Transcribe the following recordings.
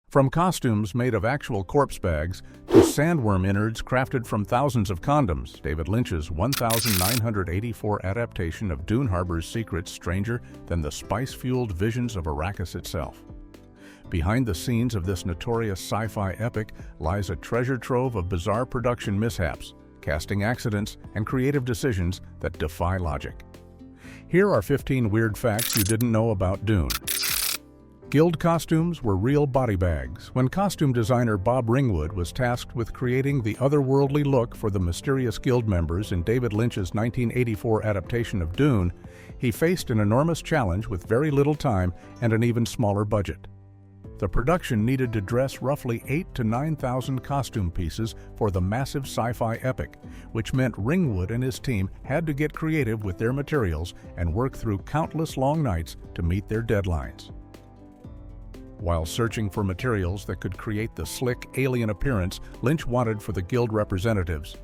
From costumes made of actual corpse bags to sandworm innards crafted from thousands of condoms, David Lynch's 1984 adaptation of Dune harbors secrets stranger than the spice-fueled visions of Arrakis itself. Behind the scenes of this notorious sci-fi epic lies a treasure trove of bizarre production mishaps, casting accidents, and creative decisions that defy logic. Here are 15 weird facts you didn't know about Dune. Guild costumes were real body bags. When costume designer Bob Ringwood was tasked with creating the otherworldly look for the mysterious guild members in David Lynch's 1984 adaptation of Dune, he faced an enormous challenge with very little time and an even smaller budget. The production needed to dress roughly 8,000 to 9,000 costume pieces for the massive sci-fi epic, which meant Ringwood and his team had to get creative with their materials and work through countless long nights to meet their deadlines. While searching for materials that could create the slick, alien appearance Lynch wanted for the guild representatives,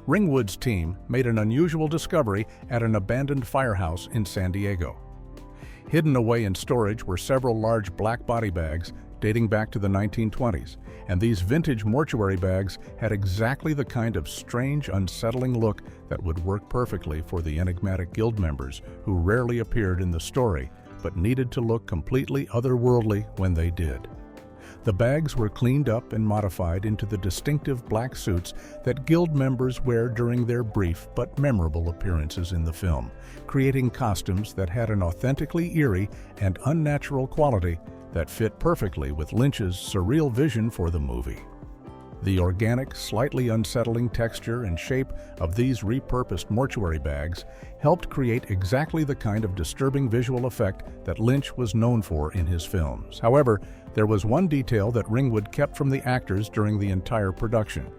Ringwood's team made an unusual discovery at an abandoned firehouse in San Diego. Hidden away in storage were several large black body bags dating back to the 1920s, and these vintage mortuary bags had exactly the kind of strange, unsettling look that would work perfectly for the enigmatic guild members who rarely appeared in the story, but needed to look completely otherworldly when they did. The bags were cleaned up and modified into the distinctive black suits that guild members wear during their brief but memorable appearances in the film, creating costumes that had an authentically eerie and unnatural quality that fit perfectly with Lynch's surreal vision for the movie. The organic, slightly unsettling texture and shape of these repurposed mortuary bags helped create exactly the kind of disturbing visual effect that Lynch was known for in his films. However, there was one detail that Ringwood kept from the actors during the entire production.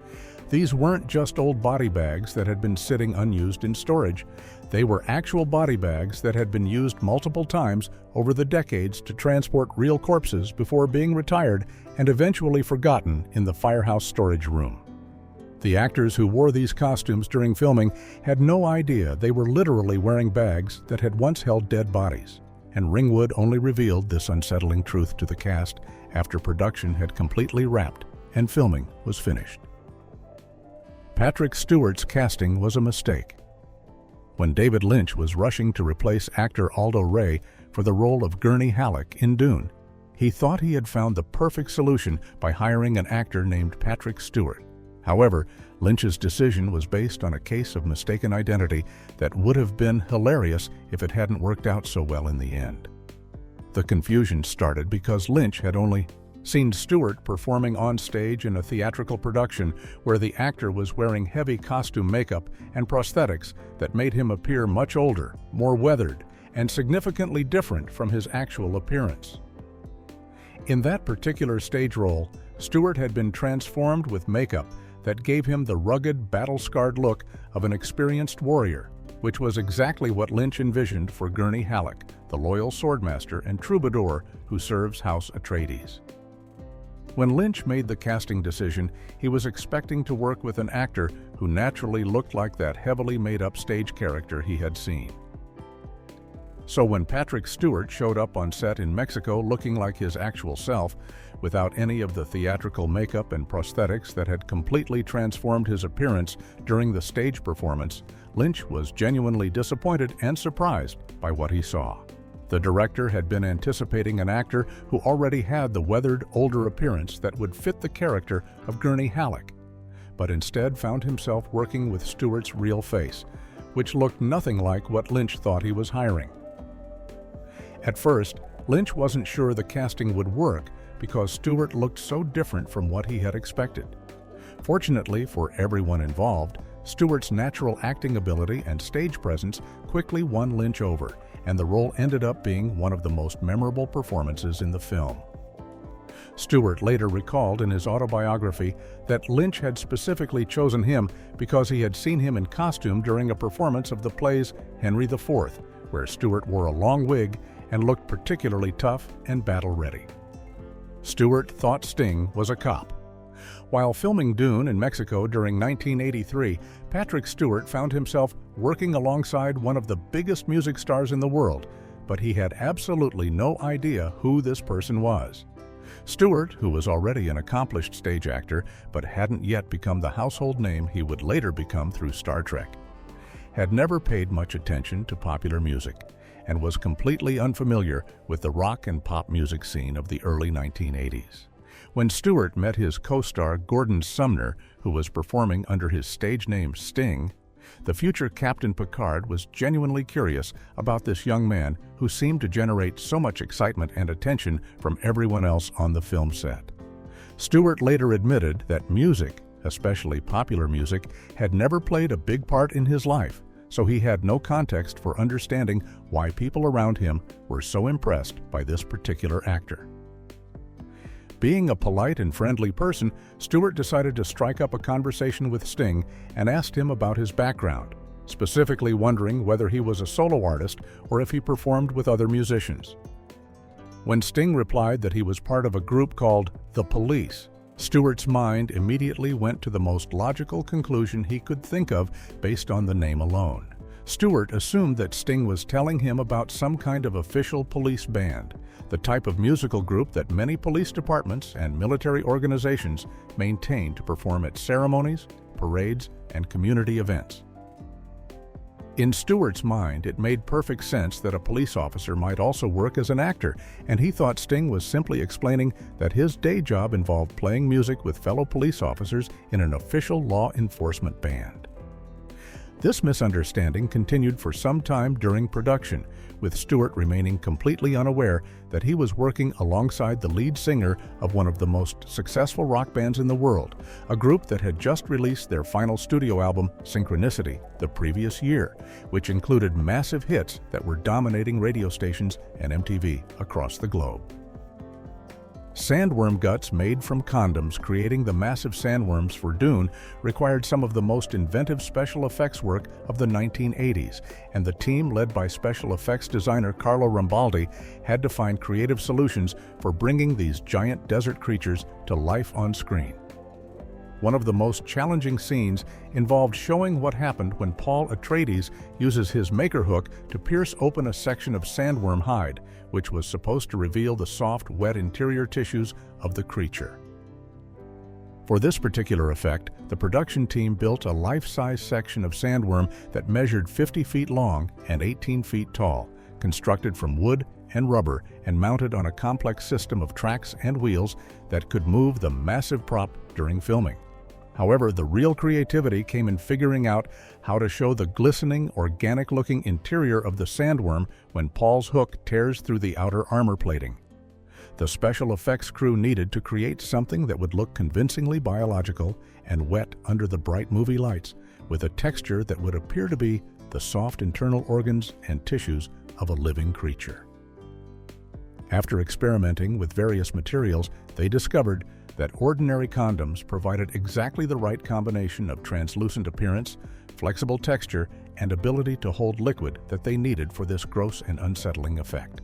These weren't just old body bags that had been sitting unused in storage. They were actual body bags that had been used multiple times over the decades to transport real corpses before being retired and eventually forgotten in the firehouse storage room. The actors who wore these costumes during filming had no idea they were literally wearing bags that had once held dead bodies, and Ringwood only revealed this unsettling truth to the cast after production had completely wrapped and filming was finished. Patrick Stewart's casting was a mistake. When David Lynch was rushing to replace actor Aldo Ray for the role of Gurney Halleck in Dune, he thought he had found the perfect solution by hiring an actor named Patrick Stewart. However, Lynch's decision was based on a case of mistaken identity that would have been hilarious if it hadn't worked out so well in the end. The confusion started because Lynch had only seen Stewart performing on stage in a theatrical production where the actor was wearing heavy costume makeup and prosthetics that made him appear much older, more weathered, and significantly different from his actual appearance. In that particular stage role, Stewart had been transformed with makeup that gave him the rugged, battle-scarred look of an experienced warrior, which was exactly what Lynch envisioned for Gurney Halleck, the loyal swordmaster and troubadour who serves House Atreides. When Lynch made the casting decision, he was expecting to work with an actor who naturally looked like that heavily made-up stage character he had seen. So when Patrick Stewart showed up on set in Mexico looking like his actual self, without any of the theatrical makeup and prosthetics that had completely transformed his appearance during the stage performance, Lynch was genuinely disappointed and surprised by what he saw. The director had been anticipating an actor who already had the weathered, older appearance that would fit the character of Gurney Halleck, but instead found himself working with Stewart's real face, which looked nothing like what Lynch thought he was hiring. At first, Lynch wasn't sure the casting would work because Stewart looked so different from what he had expected. Fortunately for everyone involved, Stewart's natural acting ability and stage presence quickly won Lynch over, and the role ended up being one of the most memorable performances in the film. Stewart later recalled in his autobiography that Lynch had specifically chosen him because he had seen him in costume during a performance of the play's Henry IV, where Stewart wore a long wig and looked particularly tough and battle-ready. Stewart thought Sting was a cop. While filming Dune in Mexico during 1983, Patrick Stewart found himself working alongside one of the biggest music stars in the world, but he had absolutely no idea who this person was. Stewart, who was already an accomplished stage actor but hadn't yet become the household name he would later become through Star Trek, had never paid much attention to popular music and was completely unfamiliar with the rock and pop music scene of the early 1980s. When Stewart met his co-star Gordon Sumner, who was performing under his stage name Sting, the future Captain Picard was genuinely curious about this young man who seemed to generate so much excitement and attention from everyone else on the film set. Stewart later admitted that music, especially popular music, had never played a big part in his life, so he had no context for understanding why people around him were so impressed by this particular actor. Being a polite and friendly person, Stewart decided to strike up a conversation with Sting and asked him about his background, specifically wondering whether he was a solo artist or if he performed with other musicians. When Sting replied that he was part of a group called The Police, Stewart's mind immediately went to the most logical conclusion he could think of based on the name alone. Stewart assumed that Sting was telling him about some kind of official police band, the type of musical group that many police departments and military organizations maintain to perform at ceremonies, parades, and community events. In Stewart's mind, it made perfect sense that a police officer might also work as an actor, and he thought Sting was simply explaining that his day job involved playing music with fellow police officers in an official law enforcement band. This misunderstanding continued for some time during production, with Stewart remaining completely unaware that he was working alongside the lead singer of one of the most successful rock bands in the world, a group that had just released their final studio album, Synchronicity, the previous year, which included massive hits that were dominating radio stations and MTV across the globe. Sandworm guts made from condoms creating the massive sandworms for Dune required some of the most inventive special effects work of the 1980s, and the team led by special effects designer Carlo Rambaldi had to find creative solutions for bringing these giant desert creatures to life on screen. One of the most challenging scenes involved showing what happened when Paul Atreides uses his maker hook to pierce open a section of sandworm hide, which was supposed to reveal the soft, wet interior tissues of the creature. For this particular effect, the production team built a life-size section of sandworm that measured 50 feet long and 18 feet tall, constructed from wood and rubber and mounted on a complex system of tracks and wheels that could move the massive prop during filming. However, the real creativity came in figuring out how to show the glistening, organic-looking interior of the sandworm when Paul's hook tears through the outer armor plating. The special effects crew needed to create something that would look convincingly biological and wet under the bright movie lights, with a texture that would appear to be the soft internal organs and tissues of a living creature. After experimenting with various materials, they discovered that ordinary condoms provided exactly the right combination of translucent appearance, flexible texture, and ability to hold liquid that they needed for this gross and unsettling effect.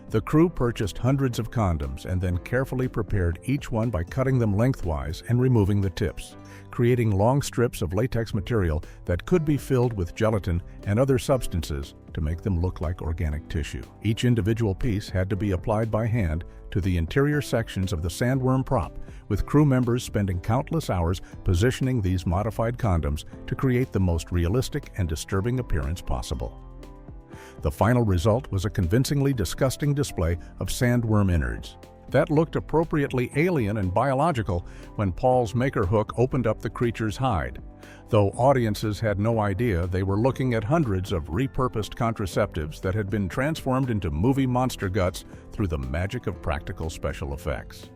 The crew purchased hundreds of condoms and then carefully prepared each one by cutting them lengthwise and removing the tips, creating long strips of latex material that could be filled with gelatin and other substances to make them look like organic tissue. Each individual piece had to be applied by hand to the interior sections of the sandworm prop, with crew members spending countless hours positioning these modified condoms to create the most realistic and disturbing appearance possible. The final result was a convincingly disgusting display of sandworm innards that looked appropriately alien and biological when Paul's maker hook opened up the creature's hide, though audiences had no idea they were looking at hundreds of repurposed contraceptives that had been transformed into movie monster guts through the magic of practical special effects.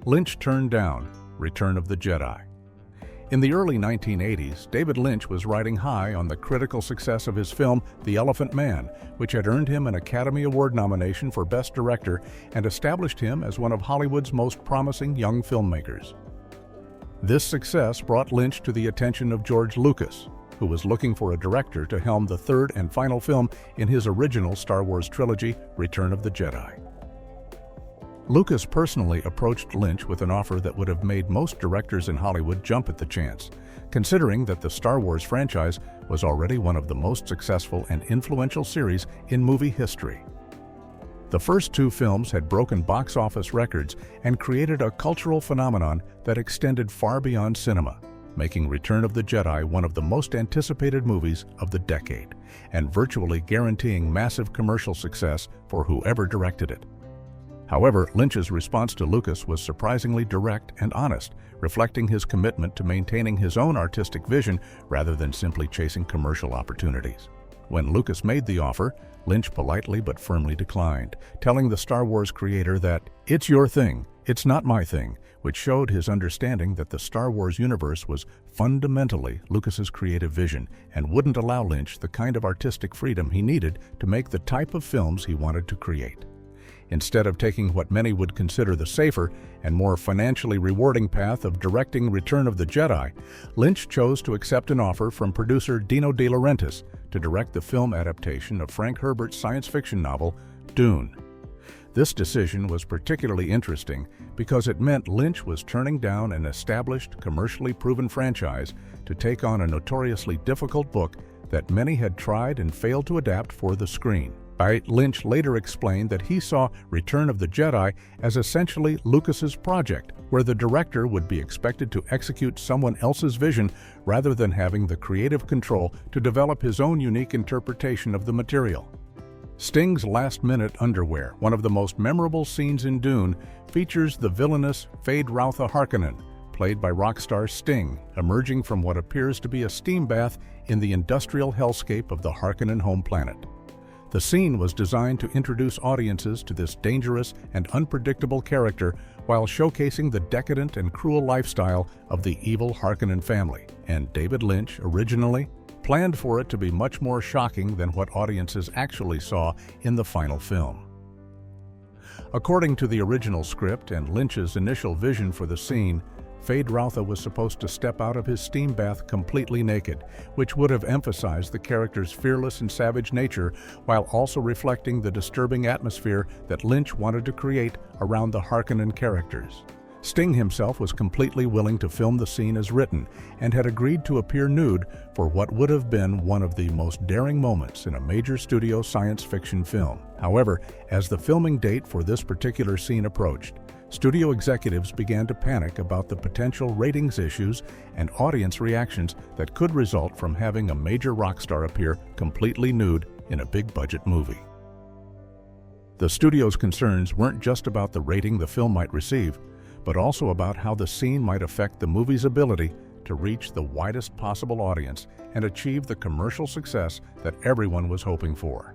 Lynch turned down Return of the Jedi. In the early 1980s, David Lynch was riding high on the critical success of his film The Elephant Man, which had earned him an Academy Award nomination for Best Director and established him as one of Hollywood's most promising young filmmakers. This success brought Lynch to the attention of George Lucas, who was looking for a director to helm the third and final film in his original Star Wars trilogy, Return of the Jedi. Lucas personally approached Lynch with an offer that would have made most directors in Hollywood jump at the chance, considering that the Star Wars franchise was already one of the most successful and influential series in movie history. The first two films had broken box office records and created a cultural phenomenon that extended far beyond cinema, making Return of the Jedi one of the most anticipated movies of the decade, and virtually guaranteeing massive commercial success for whoever directed it. However, Lynch's response to Lucas was surprisingly direct and honest, reflecting his commitment to maintaining his own artistic vision rather than simply chasing commercial opportunities. When Lucas made the offer, Lynch politely but firmly declined, telling the Star Wars creator that, "It's your thing, it's not my thing," which showed his understanding that the Star Wars universe was fundamentally Lucas's creative vision and wouldn't allow Lynch the kind of artistic freedom he needed to make the type of films he wanted to create. Instead of taking what many would consider the safer and more financially rewarding path of directing Return of the Jedi, Lynch chose to accept an offer from producer Dino De Laurentiis to direct the film adaptation of Frank Herbert's science fiction novel, Dune. This decision was particularly interesting because it meant Lynch was turning down an established, commercially proven franchise to take on a notoriously difficult book that many had tried and failed to adapt for the screen. Lynch later explained that he saw Return of the Jedi as essentially Lucas's project, where the director would be expected to execute someone else's vision rather than having the creative control to develop his own unique interpretation of the material. Sting's last-minute underwear, one of the most memorable scenes in Dune, features the villainous Feyd-Rautha Harkonnen, played by rock star Sting, emerging from what appears to be a steam bath in the industrial hellscape of the Harkonnen home planet. The scene was designed to introduce audiences to this dangerous and unpredictable character while showcasing the decadent and cruel lifestyle of the evil Harkonnen family, and David Lynch originally planned for it to be much more shocking than what audiences actually saw in the final film. According to the original script and Lynch's initial vision for the scene, Feyd-Rautha was supposed to step out of his steam bath completely naked, which would have emphasized the character's fearless and savage nature while also reflecting the disturbing atmosphere that Lynch wanted to create around the Harkonnen characters. Sting himself was completely willing to film the scene as written and had agreed to appear nude for what would have been one of the most daring moments in a major studio science fiction film. However, as the filming date for this particular scene approached, studio executives began to panic about the potential ratings issues and audience reactions that could result from having a major rock star appear completely nude in a big-budget movie. The studio's concerns weren't just about the rating the film might receive, but also about how the scene might affect the movie's ability to reach the widest possible audience and achieve the commercial success that everyone was hoping for.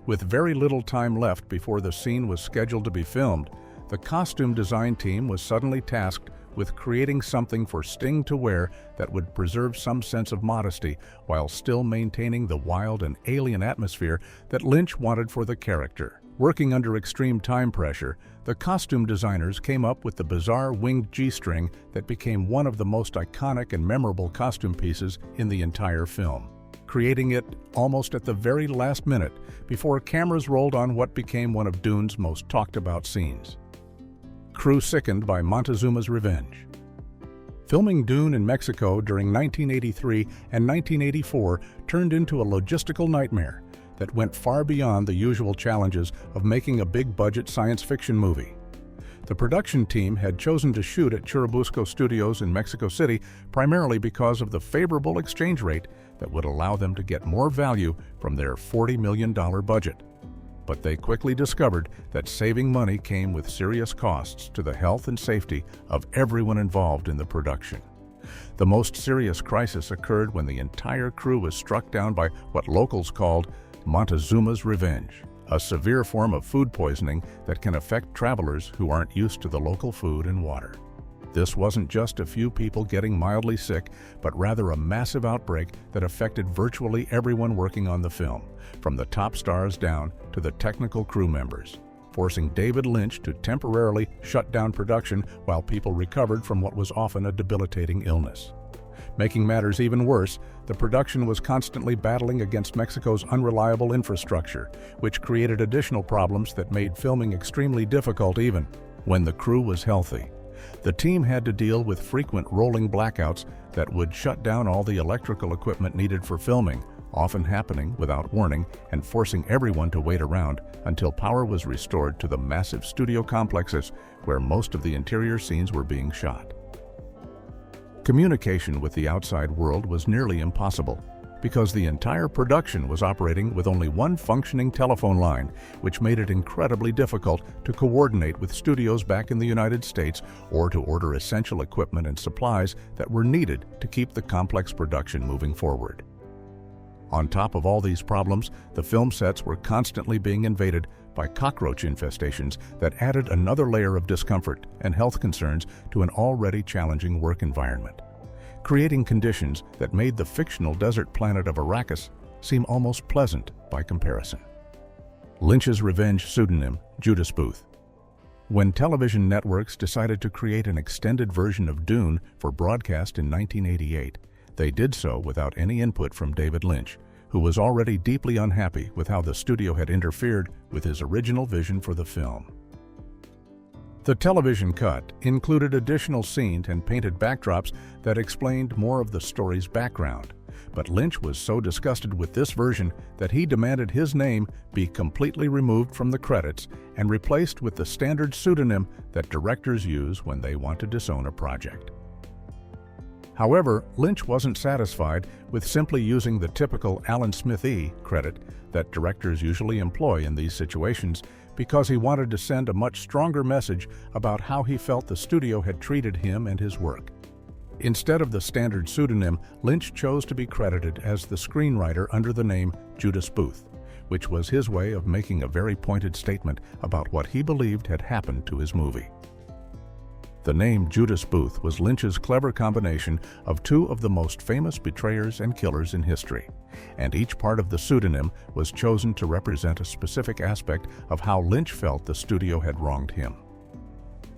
With very little time left before the scene was scheduled to be filmed, the costume design team was suddenly tasked with creating something for Sting to wear that would preserve some sense of modesty while still maintaining the wild and alien atmosphere that Lynch wanted for the character. Working under extreme time pressure, the costume designers came up with the bizarre winged G-string that became one of the most iconic and memorable costume pieces in the entire film, creating it almost at the very last minute before cameras rolled on what became one of Dune's most talked-about scenes. Crew sickened by Montezuma's revenge. Filming Dune in Mexico during 1983 and 1984 turned into a logistical nightmare that went far beyond the usual challenges of making a big-budget science fiction movie. The production team had chosen to shoot at Churubusco Studios in Mexico City primarily because of the favorable exchange rate that would allow them to get more value from their $40 million budget. But they quickly discovered that saving money came with serious costs to the health and safety of everyone involved in the production. The most serious crisis occurred when the entire crew was struck down by what locals called Montezuma's revenge, a severe form of food poisoning that can affect travelers who aren't used to the local food and water. This wasn't just a few people getting mildly sick, but rather a massive outbreak that affected virtually everyone working on the film, from the top stars down to the technical crew members, forcing David Lynch to temporarily shut down production while people recovered from what was often a debilitating illness. Making matters even worse, the production was constantly battling against Mexico's unreliable infrastructure, which created additional problems that made filming extremely difficult even when the crew was healthy. The team had to deal with frequent rolling blackouts that would shut down all the electrical equipment needed for filming, often happening without warning and forcing everyone to wait around until power was restored to the massive studio complexes where most of the interior scenes were being shot. Communication with the outside world was nearly impossible because the entire production was operating with only one functioning telephone line, which made it incredibly difficult to coordinate with studios back in the United States or to order essential equipment and supplies that were needed to keep the complex production moving forward. On top of all these problems, the film sets were constantly being invaded by cockroach infestations that added another layer of discomfort and health concerns to an already challenging work environment, creating conditions that made the fictional desert planet of Arrakis seem almost pleasant by comparison. Lynch's revenge pseudonym, Judas Booth. When television networks decided to create an extended version of Dune for broadcast in 1988, they did so without any input from David Lynch, who was already deeply unhappy with how the studio had interfered with his original vision for the film. The television cut included additional scenes and painted backdrops that explained more of the story's background, but Lynch was so disgusted with this version that he demanded his name be completely removed from the credits and replaced with the standard pseudonym that directors use when they want to disown a project. However, Lynch wasn't satisfied with simply using the typical Alan Smith E credit that directors usually employ in these situations because he wanted to send a much stronger message about how he felt the studio had treated him and his work. Instead of the standard pseudonym, Lynch chose to be credited as the screenwriter under the name Judas Booth, which was his way of making a very pointed statement about what he believed had happened to his movie. The name Judas Booth was Lynch's clever combination of two of the most famous betrayers and killers in history, and each part of the pseudonym was chosen to represent a specific aspect of how Lynch felt the studio had wronged him.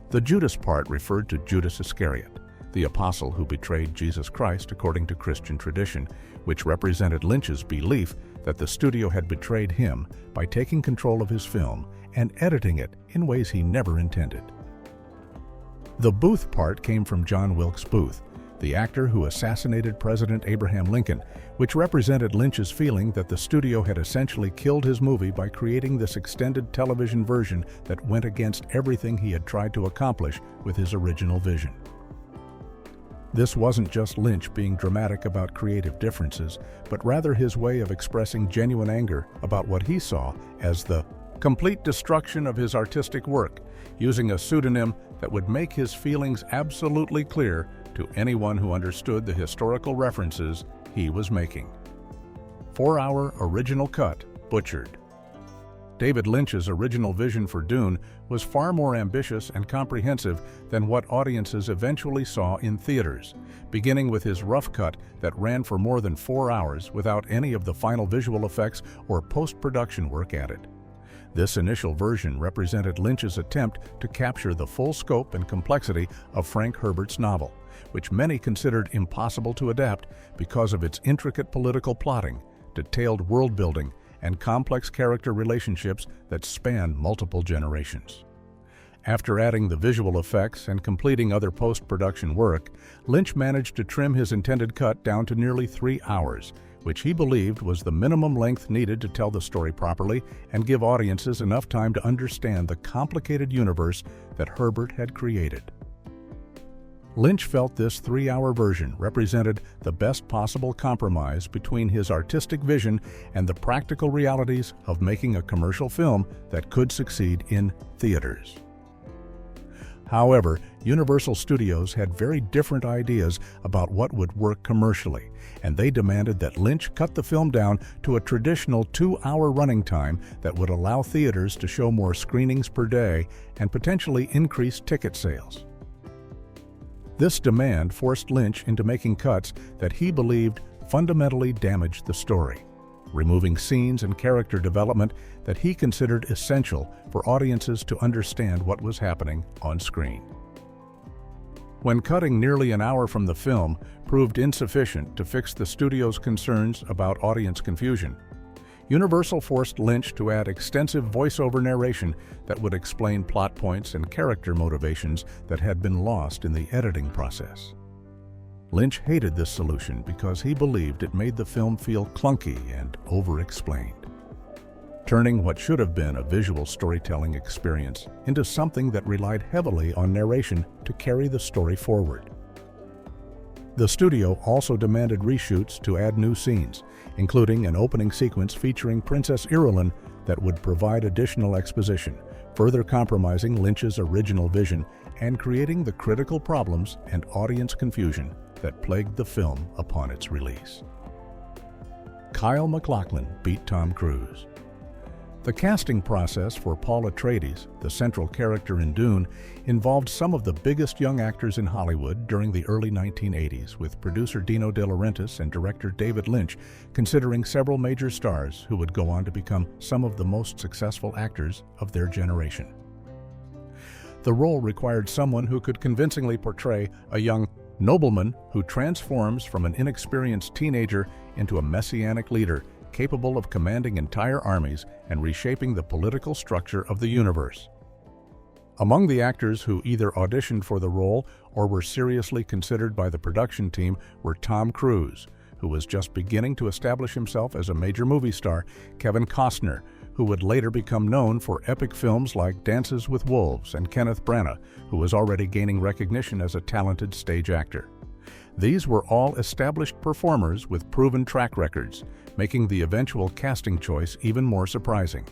The Judas part referred to Judas Iscariot, the apostle who betrayed Jesus Christ according to Christian tradition, which represented Lynch's belief that the studio had betrayed him by taking control of his film and editing it in ways he never intended. The Booth part came from John Wilkes Booth, the actor who assassinated President Abraham Lincoln, which represented Lynch's feeling that the studio had essentially killed his movie by creating this extended television version that went against everything he had tried to accomplish with his original vision. This wasn't just Lynch being dramatic about creative differences, but rather his way of expressing genuine anger about what he saw as the complete destruction of his artistic work, using a pseudonym that would make his feelings absolutely clear to anyone who understood the historical references he was making. 4-hour original cut butchered. David Lynch's original vision for Dune was far more ambitious and comprehensive than what audiences eventually saw in theaters, beginning with his rough cut that ran for more than 4 hours without any of the final visual effects or post-production work added. This initial version represented Lynch's attempt to capture the full scope and complexity of Frank Herbert's novel, which many considered impossible to adapt because of its intricate political plotting, detailed world-building, and complex character relationships that span multiple generations. After adding the visual effects and completing other post-production work, Lynch managed to trim his intended cut down to nearly 3 hours, which he believed was the minimum length needed to tell the story properly and give audiences enough time to understand the complicated universe that Herbert had created. Lynch felt this 3-hour version represented the best possible compromise between his artistic vision and the practical realities of making a commercial film that could succeed in theaters. However, Universal Studios had very different ideas about what would work commercially, and they demanded that Lynch cut the film down to a traditional 2-hour running time that would allow theaters to show more screenings per day and potentially increase ticket sales. This demand forced Lynch into making cuts that he believed fundamentally damaged the story, removing scenes and character development that he considered essential for audiences to understand what was happening on screen. When cutting nearly an hour from the film proved insufficient to fix the studio's concerns about audience confusion, Universal forced Lynch to add extensive voiceover narration that would explain plot points and character motivations that had been lost in the editing process. Lynch hated this solution because he believed it made the film feel clunky and over-explained, turning what should have been a visual storytelling experience into something that relied heavily on narration to carry the story forward. The studio also demanded reshoots to add new scenes, including an opening sequence featuring Princess Irulan that would provide additional exposition, further compromising Lynch's original vision and creating the critical problems and audience confusion that plagued the film upon its release. Kyle MacLachlan beat Tom Cruise. The casting process for Paul Atreides, the central character in Dune, involved some of the biggest young actors in Hollywood during the early 1980s, with producer Dino De Laurentiis and director David Lynch considering several major stars who would go on to become some of the most successful actors of their generation. The role required someone who could convincingly portray a young nobleman who transforms from an inexperienced teenager into a messianic leader capable of commanding entire armies and reshaping the political structure of the universe. Among the actors who either auditioned for the role or were seriously considered by the production team were Tom Cruise, who was just beginning to establish himself as a major movie star, Kevin Costner, who would later become known for epic films like Dances with Wolves, and Kenneth Branagh, who was already gaining recognition as a talented stage actor. These were all established performers with proven track records, making the eventual casting choice even more surprising.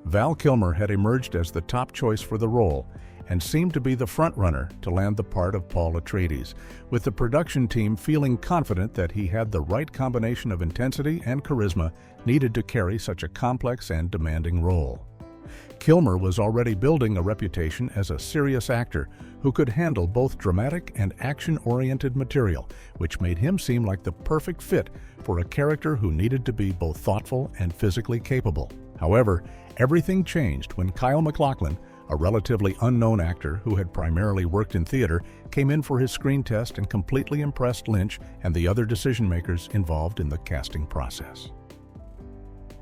Val Kilmer had emerged as the top choice for the role and seemed to be the frontrunner to land the part of Paul Atreides, with the production team feeling confident that he had the right combination of intensity and charisma needed to carry such a complex and demanding role. Kilmer was already building a reputation as a serious actor who could handle both dramatic and action-oriented material, which made him seem like the perfect fit for a character who needed to be both thoughtful and physically capable. However, everything changed when Kyle MacLachlan, a relatively unknown actor who had primarily worked in theater, came in for his screen test and completely impressed Lynch and the other decision-makers involved in the casting process.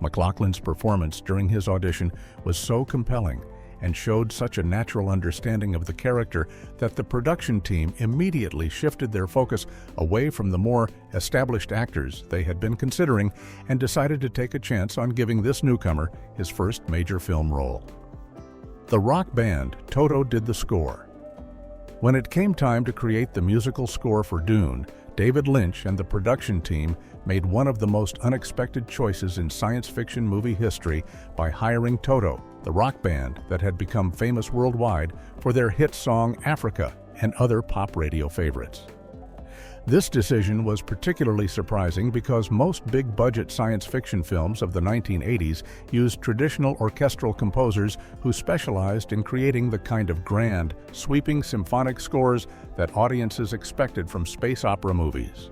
MacLachlan's performance during his audition was so compelling and showed such a natural understanding of the character that the production team immediately shifted their focus away from the more established actors they had been considering and decided to take a chance on giving this newcomer his first major film role. The rock band Toto did the score. When it came time to create the musical score for Dune, David Lynch and the production team made one of the most unexpected choices in science fiction movie history by hiring Toto, the rock band that had become famous worldwide for their hit song Africa and other pop radio favorites. This decision was particularly surprising because most big-budget science fiction films of the 1980s used traditional orchestral composers who specialized in creating the kind of grand, sweeping symphonic scores that audiences expected from space opera movies.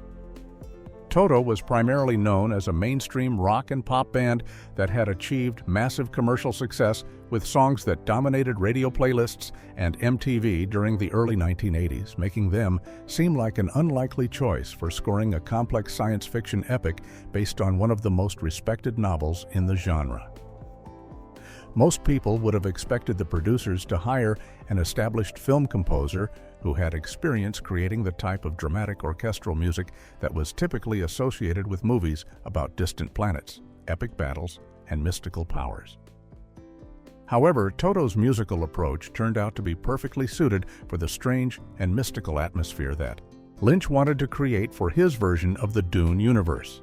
Toto was primarily known as a mainstream rock and pop band that had achieved massive commercial success with songs that dominated radio playlists and MTV during the early 1980s, making them seem like an unlikely choice for scoring a complex science fiction epic based on one of the most respected novels in the genre. Most people would have expected the producers to hire an established film composer who had experience creating the type of dramatic orchestral music that was typically associated with movies about distant planets, epic battles, and mystical powers. However, Toto's musical approach turned out to be perfectly suited for the strange and mystical atmosphere that Lynch wanted to create for his version of the Dune universe.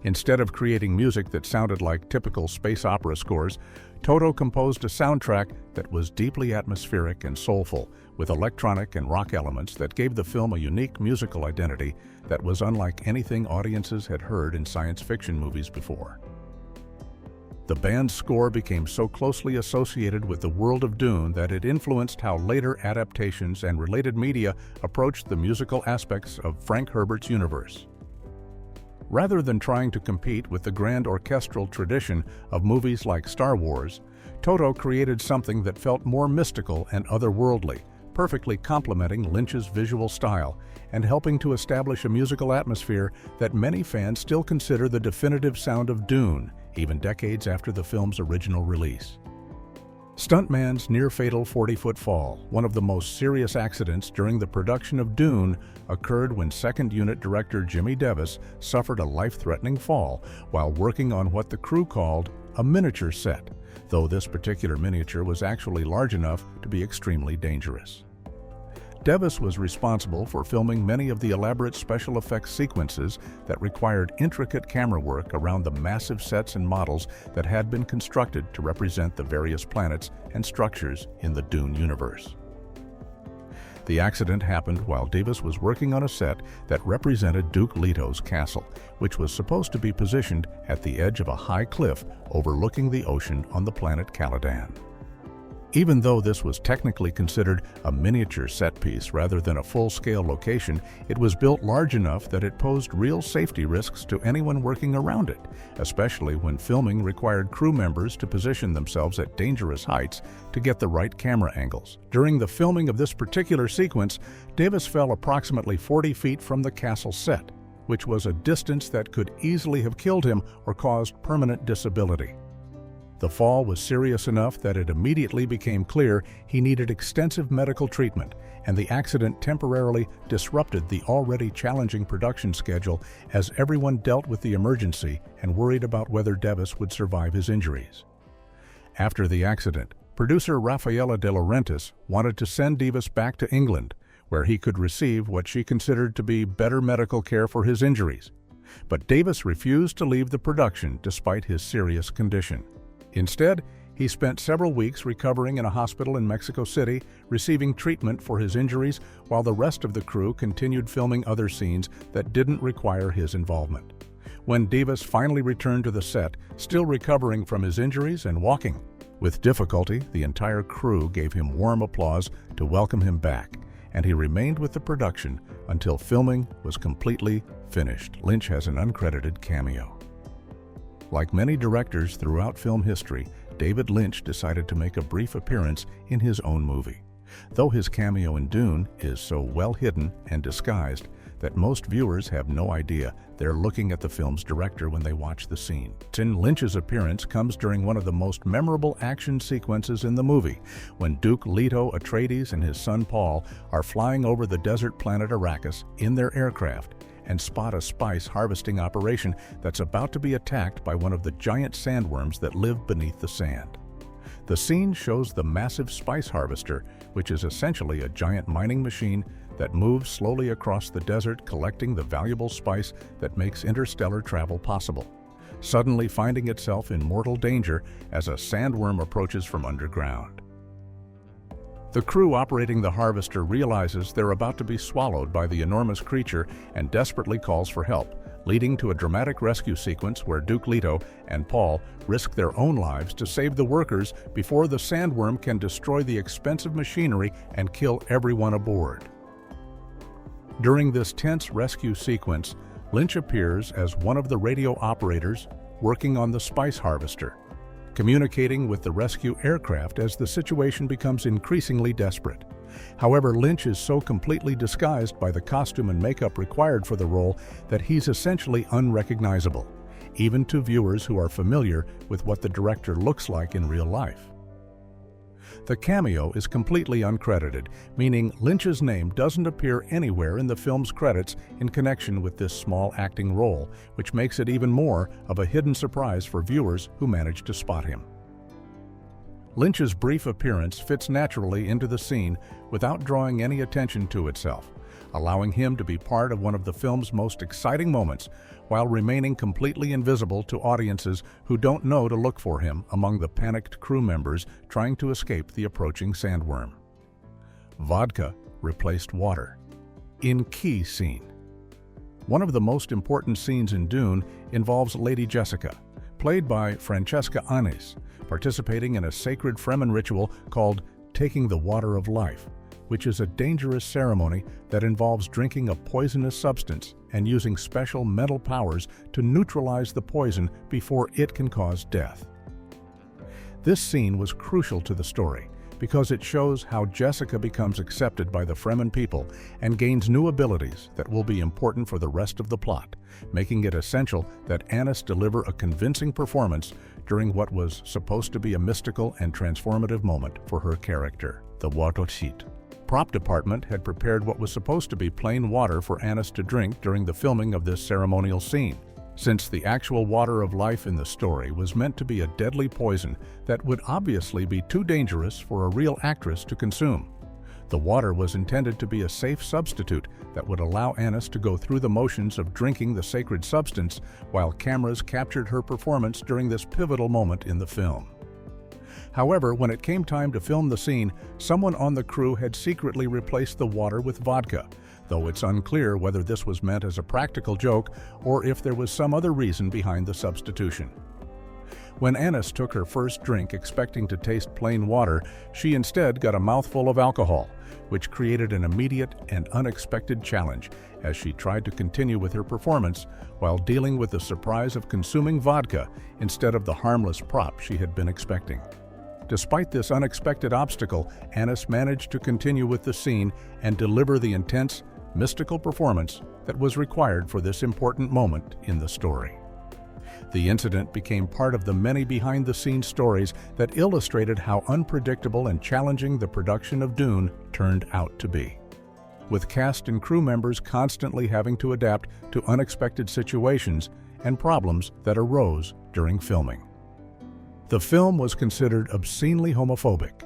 Instead of creating music that sounded like typical space opera scores, Toto composed a soundtrack that was deeply atmospheric and soulful, with electronic and rock elements that gave the film a unique musical identity that was unlike anything audiences had heard in science fiction movies before. The band's score became so closely associated with the world of Dune that it influenced how later adaptations and related media approached the musical aspects of Frank Herbert's universe. Rather than trying to compete with the grand orchestral tradition of movies like Star Wars, Toto created something that felt more mystical and otherworldly, perfectly complementing Lynch's visual style and helping to establish a musical atmosphere that many fans still consider the definitive sound of Dune, even decades after the film's original release. Stuntman's near-fatal 40-foot fall, one of the most serious accidents during the production of Dune, occurred when second unit director Jimmy Davis suffered a life-threatening fall while working on what the crew called a miniature set, though this particular miniature was actually large enough to be extremely dangerous. Davis was responsible for filming many of the elaborate special effects sequences that required intricate camera work around the massive sets and models that had been constructed to represent the various planets and structures in the Dune universe. The accident happened while Davis was working on a set that represented Duke Leto's castle, which was supposed to be positioned at the edge of a high cliff overlooking the ocean on the planet Caladan. Even though this was technically considered a miniature set piece rather than a full-scale location, it was built large enough that it posed real safety risks to anyone working around it, especially when filming required crew members to position themselves at dangerous heights to get the right camera angles. During the filming of this particular sequence, Davis fell approximately 40 feet from the castle set, which was a distance that could easily have killed him or caused permanent disability. The fall was serious enough that it immediately became clear he needed extensive medical treatment, and the accident temporarily disrupted the already challenging production schedule as everyone dealt with the emergency and worried about whether Davis would survive his injuries. After the accident, producer Rafaela de Laurentiis wanted to send Davis back to England, where he could receive what she considered to be better medical care for his injuries. But Davis refused to leave the production despite his serious condition. Instead, he spent several weeks recovering in a hospital in Mexico City, receiving treatment for his injuries, while the rest of the crew continued filming other scenes that didn't require his involvement. When Davis finally returned to the set, still recovering from his injuries and walking with difficulty, the entire crew gave him warm applause to welcome him back, and he remained with the production until filming was completely finished. Lynch has an uncredited cameo. Like many directors throughout film history, David Lynch decided to make a brief appearance in his own movie, though his cameo in Dune is so well hidden and disguised that most viewers have no idea they're looking at the film's director when they watch the scene. Lynch's appearance comes during one of the most memorable action sequences in the movie, when Duke Leto Atreides and his son Paul are flying over the desert planet Arrakis in their aircraft and spot a spice harvesting operation that's about to be attacked by one of the giant sandworms that live beneath the sand. The scene shows the massive spice harvester, which is essentially a giant mining machine that moves slowly across the desert collecting the valuable spice that makes interstellar travel possible, suddenly finding itself in mortal danger as a sandworm approaches from underground. The crew operating the harvester realizes they're about to be swallowed by the enormous creature and desperately calls for help, leading to a dramatic rescue sequence where Duke Leto and Paul risk their own lives to save the workers before the sandworm can destroy the expensive machinery and kill everyone aboard. During this tense rescue sequence, Lynch appears as one of the radio operators working on the spice harvester, communicating with the rescue aircraft as the situation becomes increasingly desperate. However, Lynch is so completely disguised by the costume and makeup required for the role that he's essentially unrecognizable, even to viewers who are familiar with what the director looks like in real life. The cameo is completely uncredited, meaning Lynch's name doesn't appear anywhere in the film's credits in connection with this small acting role, which makes it even more of a hidden surprise for viewers who manage to spot him. Lynch's brief appearance fits naturally into the scene without drawing any attention to itself, allowing him to be part of one of the film's most exciting moments while remaining completely invisible to audiences who don't know to look for him among the panicked crew members trying to escape the approaching sandworm. Vodka replaced water. In key scene. One of the most important scenes in Dune involves Lady Jessica, played by Francesca Annis, participating in a sacred Fremen ritual called Taking the Water of Life, which is a dangerous ceremony that involves drinking a poisonous substance and using special mental powers to neutralize the poison before it can cause death. This scene was crucial to the story because it shows how Jessica becomes accepted by the Fremen people and gains new abilities that will be important for the rest of the plot, making it essential that Annis deliver a convincing performance during what was supposed to be a mystical and transformative moment for her character, the Watoshit. Prop department had prepared what was supposed to be plain water for Annis to drink during the filming of this ceremonial scene, since the actual water of life in the story was meant to be a deadly poison that would obviously be too dangerous for a real actress to consume. The water was intended to be a safe substitute that would allow Annis to go through the motions of drinking the sacred substance while cameras captured her performance during this pivotal moment in the film. However, when it came time to film the scene, someone on the crew had secretly replaced the water with vodka, though it's unclear whether this was meant as a practical joke or if there was some other reason behind the substitution. When Annis took her first drink expecting to taste plain water, she instead got a mouthful of alcohol, which created an immediate and unexpected challenge as she tried to continue with her performance while dealing with the surprise of consuming vodka instead of the harmless prop she had been expecting. Despite this unexpected obstacle, Annis managed to continue with the scene and deliver the intense, mystical performance that was required for this important moment in the story. The incident became part of the many behind-the-scenes stories that illustrated how unpredictable and challenging the production of Dune turned out to be, with cast and crew members constantly having to adapt to unexpected situations and problems that arose during filming. The film was considered obscenely homophobic.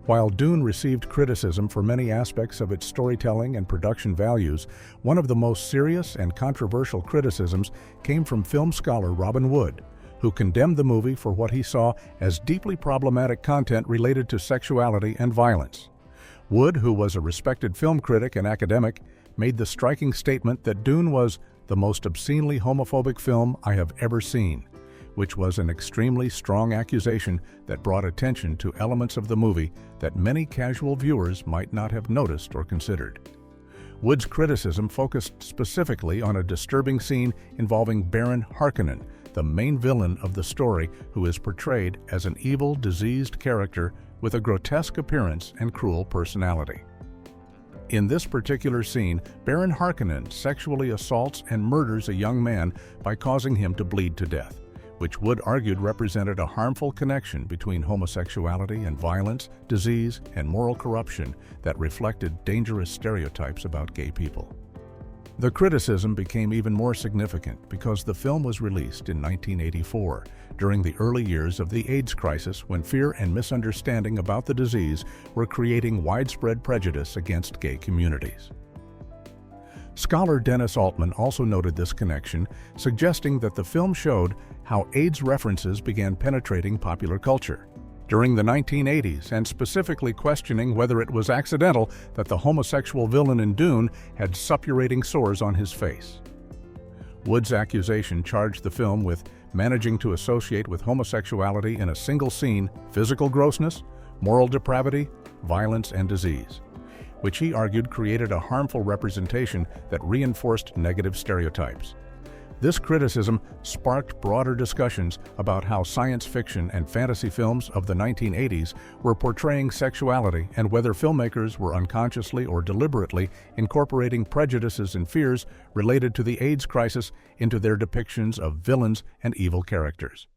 While Dune received criticism for many aspects of its storytelling and production values, one of the most serious and controversial criticisms came from film scholar Robin Wood, who condemned the movie for what he saw as deeply problematic content related to sexuality and violence. Wood, who was a respected film critic and academic, made the striking statement that Dune was the most obscenely homophobic film I have ever seen, which was an extremely strong accusation that brought attention to elements of the movie that many casual viewers might not have noticed or considered. Wood's criticism focused specifically on a disturbing scene involving Baron Harkonnen, the main villain of the story, who is portrayed as an evil, diseased character with a grotesque appearance and cruel personality. In this particular scene, Baron Harkonnen sexually assaults and murders a young man by causing him to bleed to death, which Wood argued represented a harmful connection between homosexuality and violence, disease, and moral corruption that reflected dangerous stereotypes about gay people. The criticism became even more significant because the film was released in 1984, during the early years of the AIDS crisis, when fear and misunderstanding about the disease were creating widespread prejudice against gay communities. Scholar Dennis Altman also noted this connection, suggesting that the film showed how AIDS references began penetrating popular culture during the 1980s, and specifically questioning whether it was accidental that the homosexual villain in Dune had suppurating sores on his face. Wood's accusation charged the film with managing to associate with homosexuality in a single scene physical grossness, moral depravity, violence, and disease, which he argued created a harmful representation that reinforced negative stereotypes. This criticism sparked broader discussions about how science fiction and fantasy films of the 1980s were portraying sexuality and whether filmmakers were unconsciously or deliberately incorporating prejudices and fears related to the AIDS crisis into their depictions of villains and evil characters.